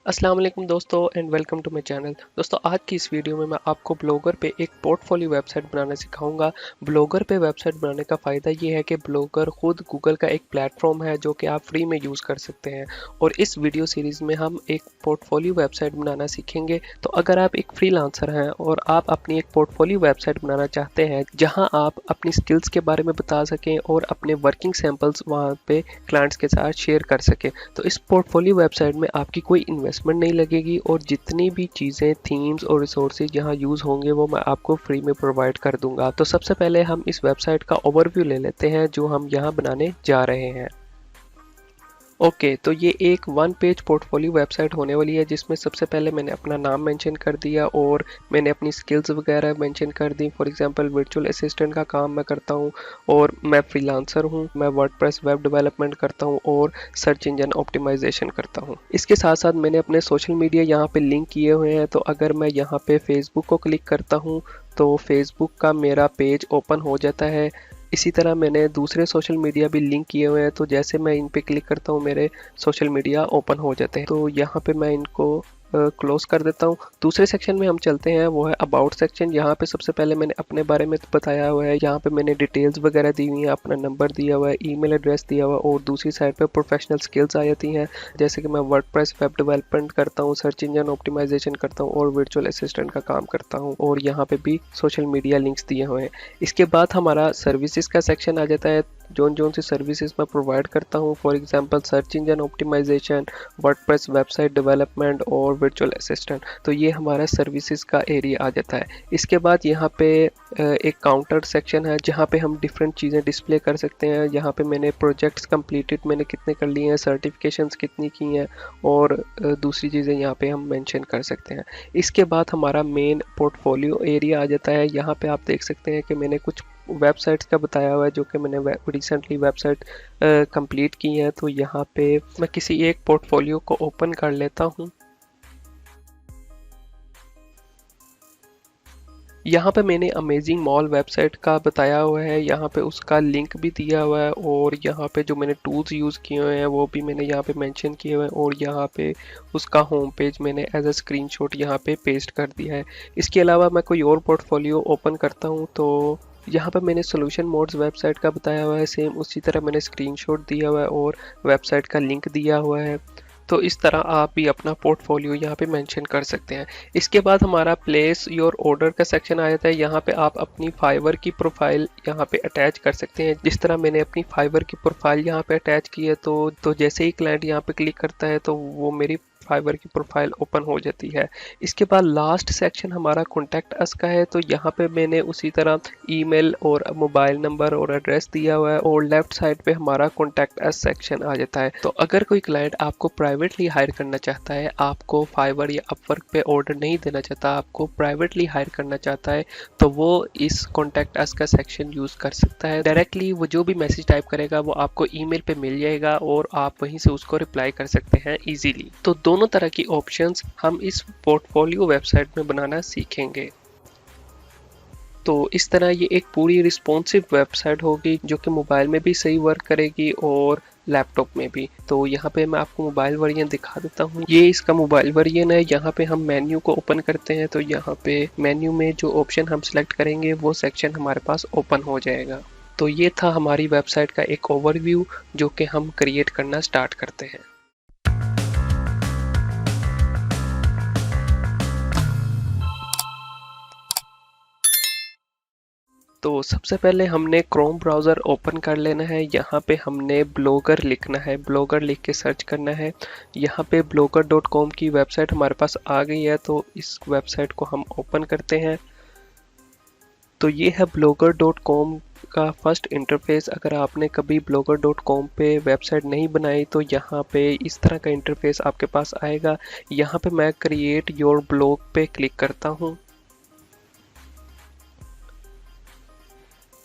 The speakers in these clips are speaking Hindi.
अस्सलाम वालेकुम दोस्तों and welcome to my channel. दोस्तों आज की इस वीडियो में मैं आपको ब्लॉगर पे एक पोर्टफोलियो वेबसाइट बनाना सिखाऊंगा। ब्लॉगर पे वेबसाइट बनाने का फ़ायदा ये है कि ब्लॉगर खुद गूगल का एक प्लेटफॉर्म है जो कि आप फ्री में यूज़ कर सकते हैं। और इस वीडियो सीरीज़ में हम एक पोर्टफोलियो वेबसाइट बनाना सीखेंगे। तो अगर आप एक फ्रीलांसर हैं और आप अपनी एक पोर्टफोलियो वेबसाइट बनाना चाहते हैं जहाँ आप अपनी स्किल्स के बारे में बता सकें और अपने वर्किंग सैम्पल्स वहाँ पे क्लाइंट्स के साथ शेयर कर सकें, तो इस पोर्टफोलियो वेबसाइट में आपकी कोई इन्वेस्टमेंट नहीं लगेगी और जितनी भी चीज़ें, थीम्स और रिसोर्सेज यहाँ यूज़ होंगे वो मैं आपको फ्री में प्रोवाइड कर दूंगा। तो सबसे पहले हम इस वेबसाइट का ओवरव्यू ले लेते हैं जो हम यहाँ बनाने जा रहे हैं। ओके, तो ये एक वन पेज पोर्टफोलियो वेबसाइट होने वाली है जिसमें सबसे पहले मैंने अपना नाम मेंशन कर दिया और मैंने अपनी स्किल्स वगैरह मेंशन कर दी। फॉर एग्जांपल वर्चुअल असिस्टेंट का काम मैं करता हूँ और मैं फ्रीलांसर हूँ। मैं वर्डप्रेस वेब डेवलपमेंट करता हूँ और सर्च इंजन ऑप्टिमाइजेशन करता हूँ। इसके साथ साथ मैंने अपने सोशल मीडिया यहाँ पे लिंक किए हुए हैं। तो अगर मैं यहाँ पे फेसबुक को क्लिक करता हूँ तो फेसबुक का मेरा पेज ओपन हो जाता है। इसी तरह मैंने दूसरे सोशल मीडिया भी लिंक किए हुए हैं, तो जैसे मैं इन पे क्लिक करता हूँ मेरे सोशल मीडिया ओपन हो जाते हैं। तो यहाँ पे मैं इनको क्लोज कर देता हूँ। दूसरे सेक्शन में हम चलते हैं, वो है अबाउट सेक्शन। यहाँ पे सबसे पहले मैंने अपने बारे में बताया हुआ है। यहाँ पे मैंने डिटेल्स वगैरह दी हुई हैं, अपना नंबर दिया हुआ है, ईमेल एड्रेस दिया हुआ है और दूसरी साइड पे प्रोफेशनल स्किल्स आ जाती हैं, जैसे कि मैं वर्डप्रेस वेब डेवलपमेंट करता हूँ, सर्च इंजन ऑप्टिमाइजेशन करता हूँ और वर्चुअल असिस्टेंट का काम करता हूँ। और यहाँ पे भी सोशल मीडिया लिंक्स दिए हुए हैं। इसके बाद हमारा सर्विसेज का सेक्शन आ जाता है। जोन सी सर्विसेज मैं प्रोवाइड करता हूँ, for example search engine optimisation, WordPress website development और वर्चुअल असिस्टेंट। तो ये हमारा सर्विसेज का एरिया आ जाता है। इसके बाद यहाँ पे एक काउंटर सेक्शन है जहाँ पे हम डिफरेंट चीज़ें डिस्प्ले कर सकते हैं। यहाँ पे मैंने प्रोजेक्ट्स कंप्लीटेड मैंने कितने कर लिए हैं, सर्टिफिकेशंस कितनी की हैं और दूसरी चीज़ें यहाँ पे हम मेंशन कर सकते हैं। इसके बाद हमारा मेन पोर्टफोलियो एरिया आ जाता है। यहाँ पे आप देख सकते हैं कि मैंने कुछ वेबसाइट्स का बताया हुआ है जो कि मैंने रिसेंटली वेबसाइट कंप्लीट की है। तो यहाँ पे मैं किसी एक पोर्टफोलियो को ओपन कर लेता हूँ। यहाँ पे मैंने अमेजिंग मॉल वेबसाइट का बताया हुआ है, यहाँ पे उसका लिंक भी दिया हुआ है और यहाँ पे जो मैंने टूल्स यूज़ किए हुए हैं वो भी मैंने यहाँ पे मेंशन किए हुए हैं और यहाँ पे उसका होम पेज मैंने एज अ स्क्रीनशॉट यहाँ पे पेस्ट कर दिया है। इसके अलावा मैं कोई और पोर्टफोलियो ओपन करता हूँ तो यहाँ पे मैंने सोल्यूशन मोड्स वेबसाइट का बताया हुआ है, सेम उसी तरह मैंने स्क्रीनशॉट दिया हुआ है और वेबसाइट का लिंक दिया हुआ है। तो इस तरह आप भी अपना पोर्टफोलियो यहाँ पे मेंशन कर सकते हैं। इसके बाद हमारा प्लेस योर ऑर्डर का सेक्शन आ जाता है। यहाँ पे आप अपनी फाइवर की प्रोफाइल यहाँ पे अटैच कर सकते हैं। जिस तरह मैंने अपनी फाइवर की प्रोफाइल यहाँ पे अटैच की है, तो जैसे ही क्लाइंट यहाँ पे क्लिक करता है तो वो मेरी फाइवर की प्रोफाइल ओपन हो जाती है। इसके बाद लास्ट सेक्शन हमारा कॉन्टैक्ट अस का है। तो यहाँ पे मैंने उसी तरह ईमेल और मोबाइल नंबर और एड्रेस दिया हुआ है और लेफ्ट साइड पे हमारा कॉन्टैक्ट अस सेक्शन आ जाता है। तो अगर कोई क्लाइंट आपको प्राइवेटली हायर करना चाहता है, आपको फाइवर या अपवर्क पे ऑर्डर नहीं देना चाहता, आपको प्राइवेटली हायर करना चाहता है, तो वो इस कॉन्टैक्ट अस का सेक्शन यूज कर सकता है। डायरेक्टली वो जो भी मैसेज टाइप करेगा वो आपको ईमेल पे मिल जाएगा और आप वहीं से उसको रिप्लाई कर सकते हैं इजीली। तो दोनों तरह की ऑप्शंस हम इस पोर्टफोलियो वेबसाइट में बनाना सीखेंगे। तो इस तरह ये एक पूरी रिस्पॉन्सिव वेबसाइट होगी जो कि मोबाइल में भी सही वर्क करेगी और लैपटॉप में भी। तो यहाँ पे मैं आपको मोबाइल वर्जन दिखा देता हूँ। ये इसका मोबाइल वर्जन है। यहाँ पे हम मेन्यू को ओपन करते हैं तो यहाँ पे मेन्यू में जो ऑप्शन हम सिलेक्ट करेंगे वो सेक्शन हमारे पास ओपन हो जाएगा। तो ये था हमारी वेबसाइट का एक ओवरव्यू जो कि हम क्रिएट करना स्टार्ट करते हैं। तो सबसे पहले हमने क्रोम ब्राउज़र ओपन कर लेना है। यहाँ पे हमने ब्लॉगर लिखना है, ब्लॉगर लिख के सर्च करना है। यहाँ पे blogger.com की वेबसाइट हमारे पास आ गई है, तो इस वेबसाइट को हम ओपन करते हैं। तो ये है blogger.com का फर्स्ट इंटरफेस। अगर आपने कभी blogger.com पे वेबसाइट नहीं बनाई तो यहाँ पे इस तरह का इंटरफेस आपके पास आएगा। यहाँ पे मैं क्रिएट योर ब्लॉग पे क्लिक करता हूँ।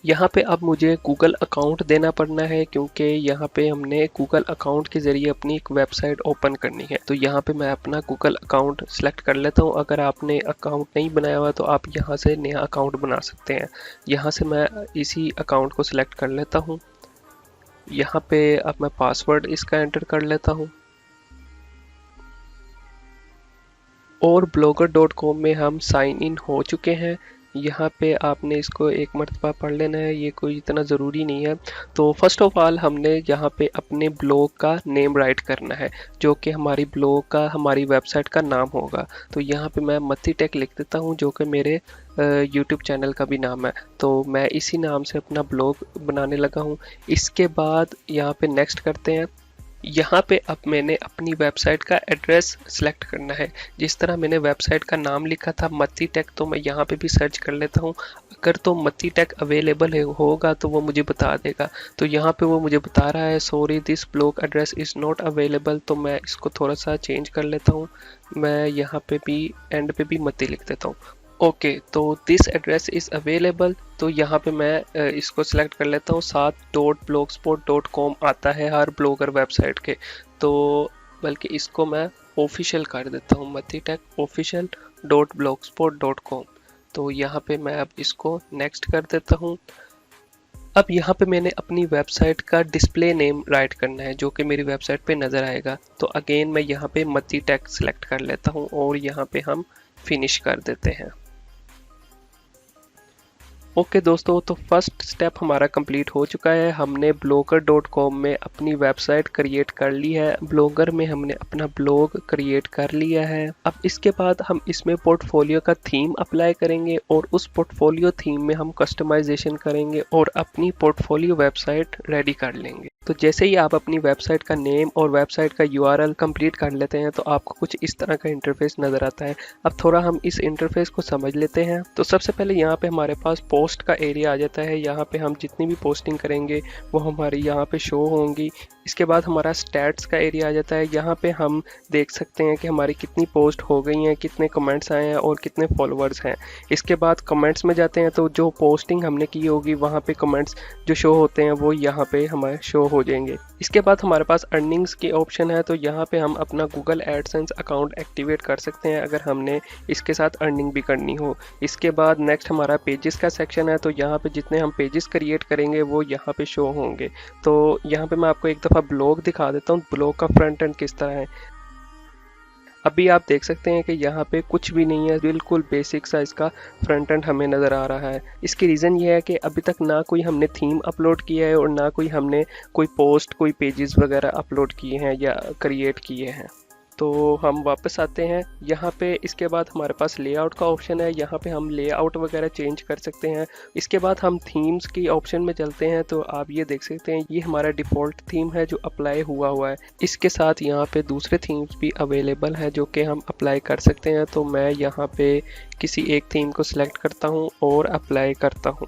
यहाँ पे अब मुझे गूगल अकाउंट देना पड़ना है क्योंकि यहाँ पे हमने गूगल अकाउंट के ज़रिए अपनी एक वेबसाइट ओपन करनी है। तो यहाँ पे मैं अपना गूगल अकाउंट सेलेक्ट कर लेता हूँ। अगर आपने अकाउंट नहीं बनाया हुआ तो आप यहाँ से नया अकाउंट बना सकते हैं। यहाँ से मैं इसी अकाउंट को सिलेक्ट कर लेता हूँ। यहाँ पे अब मैं पासवर्ड इसका एंटर कर लेता हूँ। और blogger.com में हम साइन इन हो चुके हैं। यहाँ पे आपने इसको एक मरतबा पढ़ लेना है, ये कोई इतना ज़रूरी नहीं है। तो फर्स्ट ऑफ ऑल हमने यहाँ पे अपने ब्लॉग का नेम राइट करना है, जो कि हमारी ब्लॉग का, हमारी वेबसाइट का नाम होगा। तो यहाँ पे मैं मत्ती टेक लिख देता हूँ, जो कि मेरे यूट्यूब चैनल का भी नाम है। तो मैं इसी नाम से अपना ब्लॉग बनाने लगा हूँ। इसके बाद यहाँ पे नेक्स्ट करते हैं। यहाँ पे अब मैंने अपनी वेबसाइट का एड्रेस सेलेक्ट करना है। जिस तरह मैंने वेबसाइट का नाम लिखा था मत्ती टेक, तो मैं यहाँ पे भी सर्च कर लेता हूँ। अगर तो मत्ती टेक अवेलेबल होगा तो वो मुझे बता देगा। तो यहाँ पे वो मुझे बता रहा है sorry this blog address is not available. तो मैं इसको थोड़ा सा चेंज कर लेता हूँ। मैं यहाँ पे भी एंड पे भी मत्ती लिख देता हूँ। ओके, तो दिस एड्रेस इज़ अवेलेबल। तो यहाँ पे मैं इसको सिलेक्ट कर लेता हूँ। साथ.blogspot.com आता है हर ब्लॉगर वेबसाइट के, तो बल्कि इसको मैं ऑफिशियल कर देता हूँ, मत्ती टेक official.blogspot.com। तो यहाँ पे मैं अब इसको नेक्स्ट कर देता हूँ। अब यहाँ पे मैंने अपनी वेबसाइट का डिस्प्ले नेम राइट करना है, जो कि मेरी वेबसाइट पे नज़र आएगा। तो अगेन मैं यहाँ पे मत्ती टेक सेलेक्ट कर लेता हूँ और यहाँ पे हम फिनिश कर देते हैं। ओके दोस्तों, तो फर्स्ट स्टेप हमारा कंप्लीट हो चुका है। हमने blogger.com में अपनी वेबसाइट क्रिएट कर ली है, ब्लॉगर में हमने अपना ब्लॉग क्रिएट कर लिया है। अब इसके बाद हम इसमें पोर्टफोलियो का थीम अप्लाई करेंगे और उस पोर्टफोलियो थीम में हम कस्टमाइजेशन करेंगे और अपनी पोर्टफोलियो वेबसाइट रेडी कर लेंगे। तो जैसे ही आप अपनी वेबसाइट का नेम और वेबसाइट का URL कंप्लीट कर लेते हैं तो आपको कुछ इस तरह का इंटरफेस नज़र आता है। अब थोड़ा हम इस इंटरफेस को समझ लेते हैं। तो सबसे पहले यहाँ पे हमारे पास पोस्ट का एरिया आ जाता है। यहाँ पे हम जितनी भी पोस्टिंग करेंगे वो हमारी यहाँ पे शो होंगी। इसके बाद हमारा स्टैट्स का एरिया आ जाता है। यहाँ पे हम देख सकते हैं कि हमारी कितनी पोस्ट हो गई हैं, कितने कमेंट्स आए हैं और कितने फॉलोअर्स हैं। इसके बाद कमेंट्स में जाते हैं तो जो पोस्टिंग हमने की होगी वहाँ पे कमेंट्स जो शो होते हैं वो यहाँ पे हमारे शो हो जाएंगे। इसके बाद हमारे पास अर्निंग्स की ऑप्शन है। तो यहाँ पे हम अपना गूगल एडसेंस अकाउंट एक्टिवेट कर सकते हैं अगर हमने इसके साथ अर्निंग भी करनी हो। इसके बाद नेक्स्ट हमारा पेजेस का सेक्शन है। तो यहाँ पे जितने हम पेजेस क्रिएट करेंगे वो यहाँ पे शो होंगे। तो यहाँ पे मैं आपको एक दफ़ा ब्लॉग दिखा देता हूँ, ब्लॉग का फ्रंट एंड किस तरह है। अभी आप देख सकते हैं कि यहाँ पे कुछ भी नहीं है, बिल्कुल बेसिक सा इसका फ्रंट एंड हमें नज़र आ रहा है। इसकी रीज़न ये है कि अभी तक ना कोई हमने थीम अपलोड किया है और ना कोई हमने कोई पोस्ट, कोई पेजेस वगैरह अपलोड किए हैं या क्रिएट किए हैं। तो हम वापस आते हैं यहाँ पे। इसके बाद हमारे पास लेआउट का ऑप्शन है, यहाँ पे हम लेआउट वगैरह चेंज कर सकते हैं। इसके बाद हम थीम्स की ऑप्शन में चलते हैं। तो आप ये देख सकते हैं ये हमारा डिफ़ॉल्ट थीम है जो अप्लाई हुआ है। इसके साथ यहाँ पे दूसरे थीम्स भी अवेलेबल है जो कि हम अप्लाई कर सकते हैं। तो मैं यहाँ पे किसी एक थीम को सिलेक्ट करता हूँ और अप्लाई करता हूँ।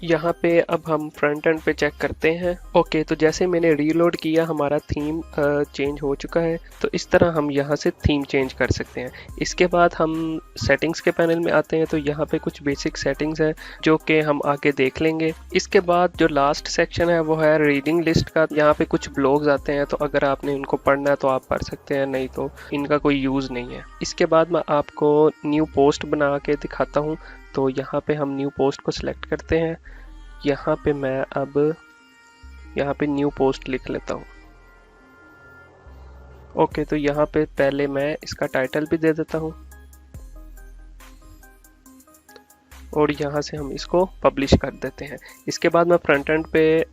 यहाँ पे अब हम फ्रंट एंड पे चेक करते हैं। ओके, तो जैसे मैंने रीलोड किया हमारा थीम चेंज हो चुका है। तो इस तरह हम यहाँ से थीम चेंज कर सकते हैं। इसके बाद हम सेटिंग्स के पैनल में आते हैं। तो यहाँ पे कुछ बेसिक सेटिंग्स हैं जो कि हम आगे देख लेंगे। इसके बाद जो लास्ट सेक्शन है वो है रीडिंग लिस्ट का। यहाँ पे कुछ ब्लॉग्स आते हैं, तो अगर आपने इनको पढ़ना है तो आप पढ़ सकते हैं, नहीं तो इनका कोई यूज़ नहीं है। इसके बाद मैं आपको न्यू पोस्ट बना के दिखाता हूँ। तो यहाँ पे हम न्यू पोस्ट को सिलेक्ट करते हैं। यहाँ पे मैं अब यहाँ पे न्यू पोस्ट लिख लेता हूँ। ओके, तो यहाँ पे पहले मैं इसका टाइटल भी दे देता हूँ और यहाँ से हम इसको पब्लिश कर देते हैं। इसके बाद मैं फ्रंट एंड पे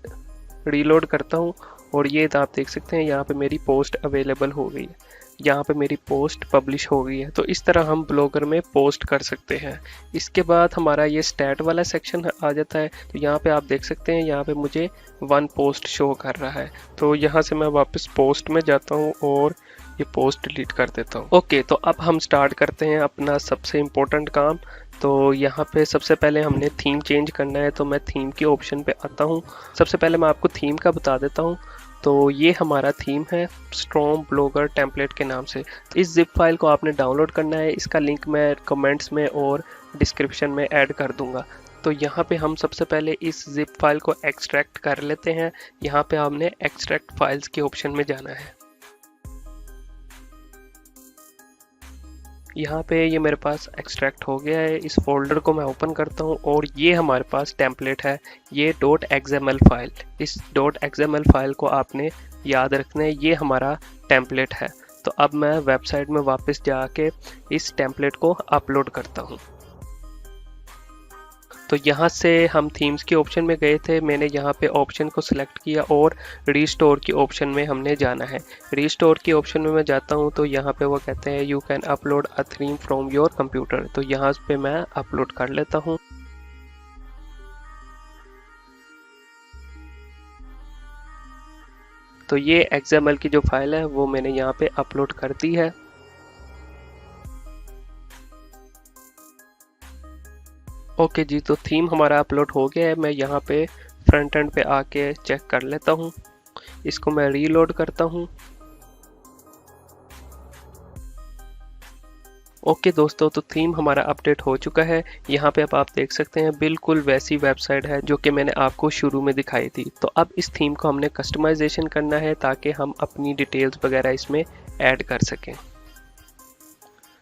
रीलोड करता हूँ और ये आप देख सकते हैं यहाँ पे मेरी पोस्ट अवेलेबल हो गई है, यहाँ पे मेरी पोस्ट पब्लिश हो गई है। तो इस तरह हम ब्लॉगर में पोस्ट कर सकते हैं। इसके बाद हमारा ये स्टैट वाला सेक्शन आ जाता है। तो यहाँ पे आप देख सकते हैं यहाँ पे मुझे 1 पोस्ट शो कर रहा है। तो यहाँ से मैं वापस पोस्ट में जाता हूँ और ये पोस्ट डिलीट कर देता हूँ। ओके, तो अब हम स्टार्ट करते हैं अपना सबसे इम्पोर्टेंट काम। तो यहाँ पे सबसे पहले हमने थीम चेंज करना है। तो मैं थीम के ऑप्शन पे आता हूँ। सबसे पहले मैं आपको थीम का बता देता हूँ। तो ये हमारा थीम है स्ट्रॉन्ग ब्लॉगर टेम्पलेट के नाम से। तो इस जिप फाइल को आपने डाउनलोड करना है। इसका लिंक मैं कमेंट्स में और डिस्क्रिप्शन में ऐड कर दूंगा। तो यहाँ पे हम सबसे पहले इस जिप फाइल को एक्सट्रैक्ट कर लेते हैं। यहाँ पे हमने एक्सट्रैक्ट फाइल्स के ऑप्शन में जाना है। यहाँ पे ये मेरे पास एक्सट्रैक्ट हो गया है। इस फोल्डर को मैं ओपन करता हूँ और ये हमारे पास टेम्पलेट है, ये .xml फाइल। इस .xml फाइल को आपने याद रखना है, ये हमारा टेम्पलेट है। तो तो अब मैं वेबसाइट में वापस जाके इस टेम्पलेट को अपलोड करता हूँ। तो यहाँ से हम थीम्स के ऑप्शन में गए थे, मैंने यहाँ पे ऑप्शन को सिलेक्ट किया और रीस्टोर की ऑप्शन में हमने जाना है। रीस्टोर की ऑप्शन में मैं जाता हूँ तो यहाँ पे वो कहते हैं you can upload a theme from your computer, तो यहाँ पे मैं अपलोड कर लेता हूँ। तो ये XML की जो फाइल है वो मैंने यहाँ पे अपलोड कर दी है। ओके जी, तो थीम हमारा अपलोड हो गया है। मैं यहाँ पे फ्रंट एंड पे आके चेक कर लेता हूँ। इसको मैं रीलोड करता हूँ। ओके दोस्तों, तो थीम हमारा अपडेट हो चुका है। यहाँ पे अब आप देख सकते हैं बिल्कुल वैसी वेबसाइट है जो कि मैंने आपको शुरू में दिखाई थी। तो अब इस थीम को हमने कस्टमाइजेशन करना है ताकि हम अपनी डिटेल्स वगैरह इसमें ऐड कर सकें।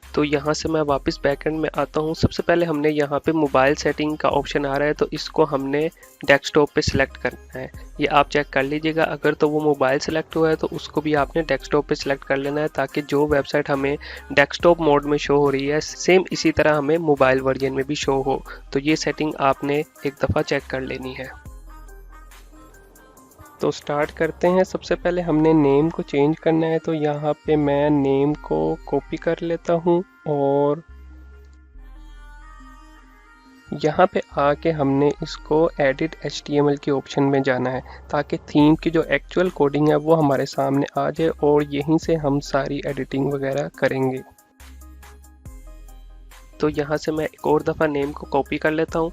तो यहाँ से मैं वापस बैकएंड में आता हूँ। सबसे पहले हमने यहाँ पे मोबाइल सेटिंग का ऑप्शन आ रहा है, तो इसको हमने डेस्कटॉप पे सिलेक्ट करना है। ये आप चेक कर लीजिएगा, अगर तो वो मोबाइल सेलेक्ट हुआ है तो उसको भी आपने डेस्कटॉप पे सिलेक्ट कर लेना है, ताकि जो वेबसाइट हमें डेस्कटॉप मोड में शो हो रही है सेम इसी तरह हमें मोबाइल वर्जन में भी शो हो। तो ये सेटिंग आपने एक दफ़ा चेक कर लेनी है। तो स्टार्ट करते हैं। सबसे पहले हमने नेम को चेंज करना है, तो यहाँ पे मैं नेम को कॉपी कर लेता हूँ और यहाँ पे आके हमने इसको एडिट HTML के ऑप्शन में जाना है, ताकि थीम की जो एक्चुअल कोडिंग है वो हमारे सामने आ जाए और यहीं से हम सारी एडिटिंग वगैरह करेंगे। तो यहाँ से मैं एक और दफ़ा नेम को कॉपी कर लेता हूँ।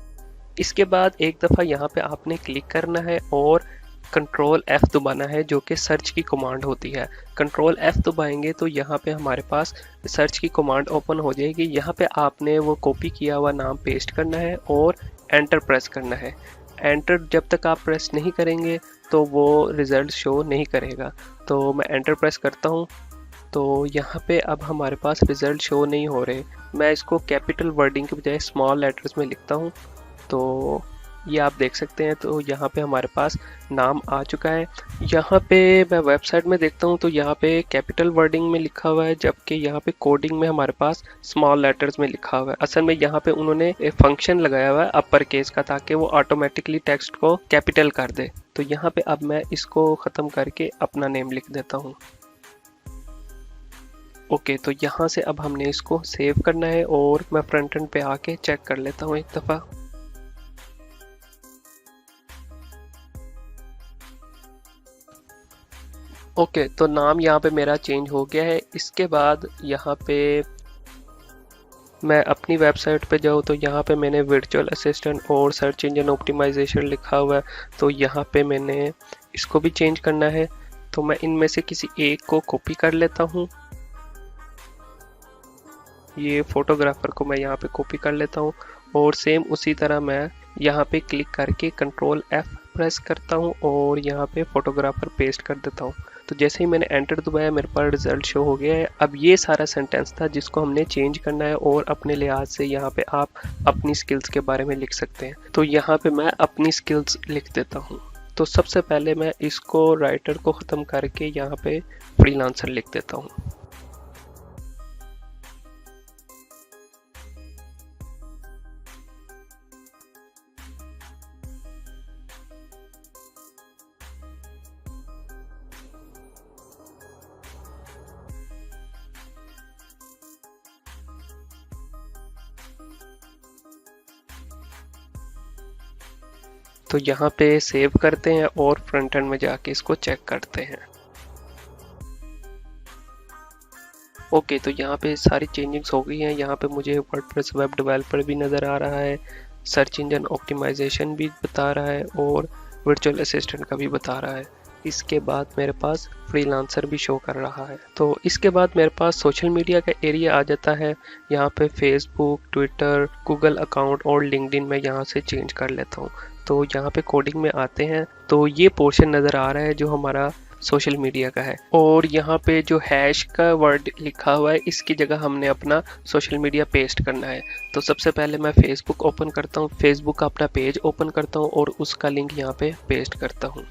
इसके बाद एक दफ़ा यहाँ पे आपने क्लिक करना है और कंट्रोल F दबाना है, जो कि सर्च की कमांड होती है। कंट्रोल F दबाएंगे तो यहाँ पे हमारे पास सर्च की कमांड ओपन हो जाएगी। यहाँ पे आपने वो कॉपी किया हुआ नाम पेस्ट करना है और एंटर प्रेस करना है। एंटर जब तक आप प्रेस नहीं करेंगे तो वो रिजल्ट शो नहीं करेगा। तो मैं एंटर प्रेस करता हूँ, तो यहाँ पे अब हमारे पास रिजल्ट शो नहीं हो रहे। मैं इसको कैपिटल वर्डिंग के बजाय स्मॉल लेटर्स में लिखता हूँ, तो ये आप देख सकते हैं। तो यहाँ पे हमारे पास नाम आ चुका है। यहाँ पे मैं वेबसाइट में देखता हूँ तो यहाँ पे कैपिटल वर्डिंग में लिखा हुआ है, जबकि यहाँ पे कोडिंग में हमारे पास स्मॉल लेटर्स में लिखा हुआ है। असल में यहाँ पे उन्होंने एक फंक्शन लगाया हुआ है अपर केस का, ताकि वो ऑटोमेटिकली टेक्स्ट को कैपिटल कर दे। तो यहाँ पे अब मैं इसको ख़त्म करके अपना नेम लिख देता हूँ। ओके, तो यहाँ से अब हमने इसको सेव करना है और मैं फ्रंट एंड पे आके चेक कर लेता हूँ एक दफ़ा। ओके, तो नाम यहाँ पे मेरा चेंज हो गया है। इसके बाद यहाँ पे मैं अपनी वेबसाइट पे जाऊँ तो यहाँ पे मैंने वर्चुअल असिस्टेंट और सर्च इंजन ऑप्टिमाइजेशन लिखा हुआ है, तो यहाँ पे मैंने इसको भी चेंज करना है। तो मैं इनमें से किसी एक को कॉपी कर लेता हूँ। ये फोटोग्राफर को मैं यहाँ पे कॉपी कर लेता हूँ और सेम उसी तरह मैं यहाँ पे क्लिक करके कंट्रोल F प्रेस करता हूँ और यहाँ पे फोटोग्राफर पेस्ट कर देता हूँ। तो जैसे ही मैंने एंटर दबाया मेरे पास रिजल्ट शो हो गया है। अब ये सारा सेंटेंस था जिसको हमने चेंज करना है और अपने लिहाज से यहाँ पे आप अपनी स्किल्स के बारे में लिख सकते हैं। तो यहाँ पे मैं अपनी स्किल्स लिख देता हूँ। तो सबसे पहले मैं इसको राइटर को ख़त्म करके यहाँ पे फ्रीलांसर लिख देता हूँ। तो यहाँ पे सेव करते हैं और फ्रंट एंड में जाके इसको चेक करते हैं। ओके, तो यहाँ पे सारी चेंजिंग्स हो गई हैं। यहाँ पे मुझे वर्डप्रेस वेब डेवलपर भी नज़र आ रहा है, सर्च इंजन ऑप्टिमाइजेशन भी बता रहा है और वर्चुअल असिस्टेंट का भी बता रहा है। इसके बाद मेरे पास फ्रीलांसर भी शो कर रहा है। तो इसके बाद मेरे पास सोशल मीडिया का एरिया आ जाता है। यहाँ पे फेसबुक, ट्विटर, गूगल अकाउंट और लिंक्डइन में यहाँ से चेंज कर लेता हूँ। तो यहाँ पे कोडिंग में आते हैं तो ये पोर्शन नज़र आ रहा है जो हमारा सोशल मीडिया का है, और यहाँ पे जो हैश का वर्ड लिखा हुआ है इसकी जगह हमने अपना सोशल मीडिया पेस्ट करना है। तो सबसे पहले मैं फेसबुक ओपन करता हूँ, फेसबुक का अपना पेज ओपन करता हूँ और उसका लिंक यहाँ पे पेस्ट करता हूँ।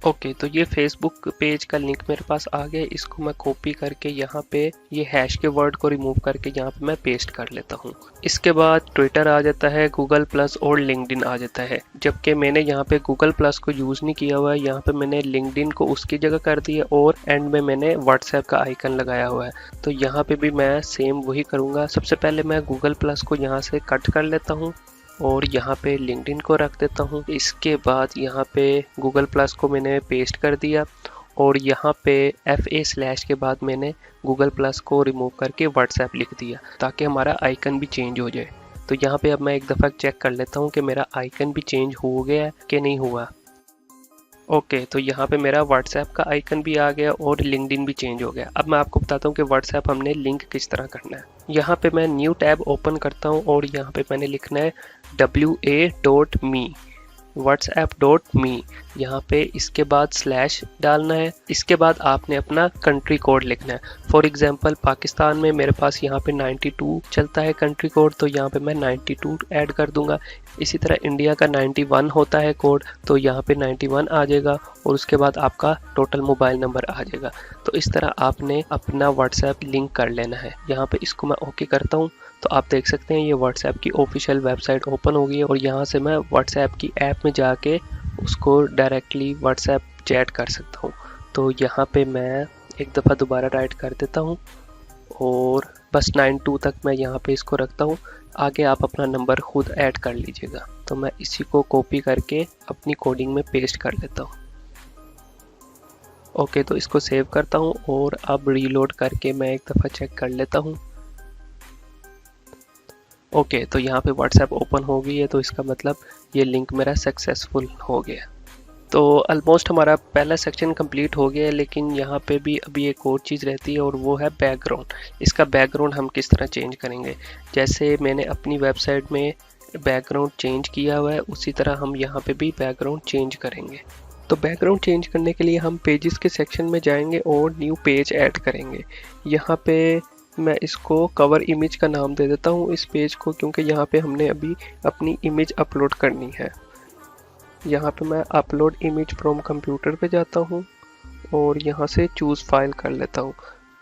ओके, तो ये फेसबुक पेज का लिंक मेरे पास आ गया। इसको मैं कॉपी करके यहाँ पे ये हैश के वर्ड को रिमूव करके यहाँ पे मैं पेस्ट कर लेता हूँ। इसके बाद ट्विटर आ जाता है, गूगल प्लस और लिंक्डइन आ जाता है। जबकि मैंने यहाँ पे गूगल प्लस को यूज़ नहीं किया हुआ है, यहाँ पे मैंने लिंक्डइन को उसकी जगह कर दिया और एंड में मैंने व्हाट्सएप का आइकन लगाया हुआ है। तो यहाँ पे भी मैं सेम वही करूँगा। सबसे पहले मैं गूगल प्लस को यहाँ से कट कर लेता हूँ और यहाँ पे लिंक्डइन को रख देता हूँ। इसके बाद यहाँ पे गूगल प्लस को मैंने पेस्ट कर दिया और यहाँ पे FA/ के बाद मैंने गूगल प्लस को रिमूव करके व्हाट्सएप लिख दिया ताकि हमारा आइकन भी चेंज हो जाए। तो यहाँ पे अब मैं एक दफ़ा चेक कर लेता हूँ कि मेरा आइकन भी चेंज हो गया है कि नहीं हुआ। ओके, तो यहाँ पे मेरा व्हाट्सएप का आइकन भी आ गया और लिंक्डइन भी चेंज हो गया। अब मैं आपको बताता हूँ कि व्हाट्सएप हमने लिंक किस तरह करना है। यहाँ पे मैं न्यू टैब ओपन करता हूँ और यहाँ पे मैंने लिखना है wa.me whatsapp.me। यहाँ पे इसके बाद स्लैश डालना है। इसके बाद आपने अपना कंट्री कोड लिखना है। फॉर एग्जांपल पाकिस्तान में मेरे पास यहाँ पे 92 चलता है कंट्री कोड, तो यहाँ पे मैं 92 ऐड कर दूंगा। इसी तरह इंडिया का 91 होता है कोड, तो यहाँ पे 91 आ जाएगा और उसके बाद आपका टोटल मोबाइल नंबर आ जाएगा। तो इस तरह आपने अपना व्हाट्सएप लिंक कर लेना है। यहाँ पे इसको मैं ओके करता हूँ तो आप देख सकते हैं ये व्हाट्सएप की ऑफिशियल वेबसाइट ओपन हो गई है और यहाँ से मैं व्हाट्सएप की ऐप में जाके उसको डायरेक्टली व्हाट्सएप चैट कर सकता हूँ। तो यहाँ पे मैं एक दफ़ा दोबारा राइट कर देता हूँ और बस 92 तक मैं यहाँ पे इसको रखता हूँ। आगे आप अपना नंबर खुद ऐड कर लीजिएगा। तो मैं इसी को कॉपी करके अपनी कोडिंग में पेस्ट कर लेता हूँ। ओके, तो इसको सेव करता हूँ और अब रीलोड करके मैं एक दफ़ा चेक कर लेता हूँ। ओके, तो यहाँ पे व्हाट्सएप ओपन हो गई है, तो इसका मतलब ये लिंक मेरा सक्सेसफुल हो गया। तो ऑलमोस्ट हमारा पहला सेक्शन कंप्लीट हो गया है, लेकिन यहाँ पे भी अभी एक और चीज़ रहती है और वो है बैकग्राउंड। इसका बैकग्राउंड हम किस तरह चेंज करेंगे। जैसे मैंने अपनी वेबसाइट में बैकग्राउंड चेंज किया हुआ है, उसी तरह हम यहाँ पे भी बैकग्राउंड चेंज करेंगे। तो बैकग्राउंड चेंज करने के लिए हम पेजेस के सेक्शन में जाएंगे और न्यू पेज ऐड करेंगे। यहाँ पे मैं इसको कवर इमेज का नाम दे देता हूँ इस पेज को, क्योंकि यहाँ पे हमने अभी अपनी इमेज अपलोड करनी है। यहाँ पे मैं अपलोड इमेज फ्रॉम कंप्यूटर पे जाता हूँ और यहाँ से चूज़ फाइल कर लेता हूँ।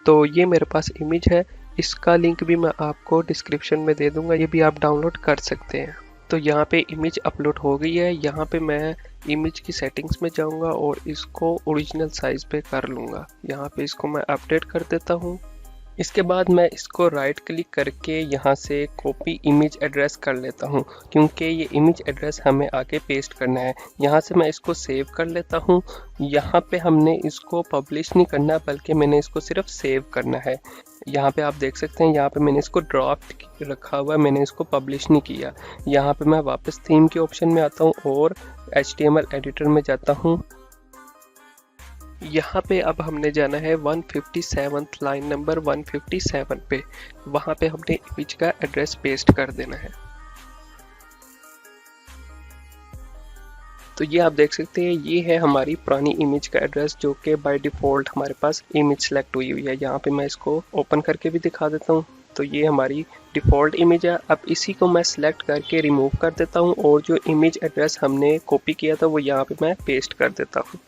तो ये मेरे पास इमेज है, इसका लिंक भी मैं आपको डिस्क्रिप्शन में दे दूँगा, ये भी आप डाउनलोड कर सकते हैं। तो यहाँ पे इमेज अपलोड हो गई है। यहाँ पे मैं इमेज की सेटिंग्स में जाऊँगा और इसको ओरिजिनल साइज़ पे कर लूँगा। यहाँ पे इसको मैं अपडेट कर देता हूँ। इसके बाद मैं इसको राइट क्लिक करके यहाँ से कॉपी इमेज एड्रेस कर लेता हूँ, क्योंकि ये इमेज एड्रेस हमें आगे पेस्ट करना है। यहाँ से मैं इसको सेव कर लेता हूँ। यहाँ पे हमने इसको पब्लिश नहीं करना, बल्कि मैंने इसको सिर्फ सेव करना है। यहाँ पे आप देख सकते हैं, यहाँ पे मैंने इसको ड्राफ्ट रखा हुआ है, मैंने इसको पब्लिश नहीं किया। यहाँ पे मैं वापस थीम के ऑप्शन में आता हूँ और HTML एडिटर में जाता हूँ। यहाँ पे अब हमने जाना है 157 लाइन नंबर 157 पे। वहाँ पे हमने इमेज का एड्रेस पेस्ट कर देना है। तो ये आप देख सकते हैं, ये है हमारी पुरानी इमेज का एड्रेस, जो कि बाय डिफ़ॉल्ट हमारे पास इमेज सेलेक्ट हुई हुई है। यहाँ पे मैं इसको ओपन करके भी दिखा देता हूँ। तो ये हमारी डिफ़ॉल्ट इमेज है। अब इसी को मैं सिलेक्ट करके रिमूव कर देता हूँ और जो इमेज एड्रेस हमने कॉपी किया था वो यहाँ पे मैं पेस्ट कर देता हूँ।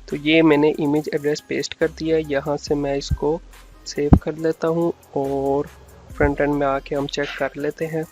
तो ये मैंने इमेज एड्रेस पेस्ट कर दिया। यहाँ से मैं इसको सेव कर लेता हूँ और फ्रंट एंड में आके हम चेक कर लेते हैं।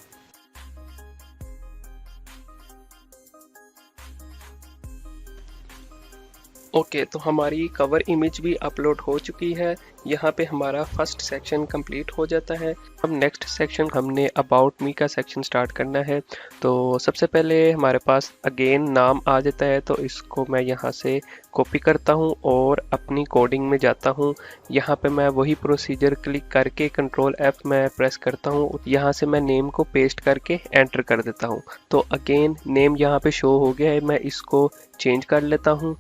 ओके, तो हमारी कवर इमेज भी अपलोड हो चुकी है। यहाँ पे हमारा फर्स्ट सेक्शन कंप्लीट हो जाता है। अब नेक्स्ट सेक्शन हमने अबाउट मी का सेक्शन स्टार्ट करना है। तो सबसे पहले हमारे पास अगेन नाम आ जाता है, तो इसको मैं यहाँ से कॉपी करता हूँ और अपनी कोडिंग में जाता हूँ। यहाँ पे मैं वही प्रोसीजर क्लिक करके Ctrl+F मैं प्रेस करता हूँ। यहाँ से मैं नेम को पेस्ट करके एंटर कर देता हूँ। तो अगेन नेम यहाँ पे शो हो गया है, मैं इसको चेंज कर लेता हूँ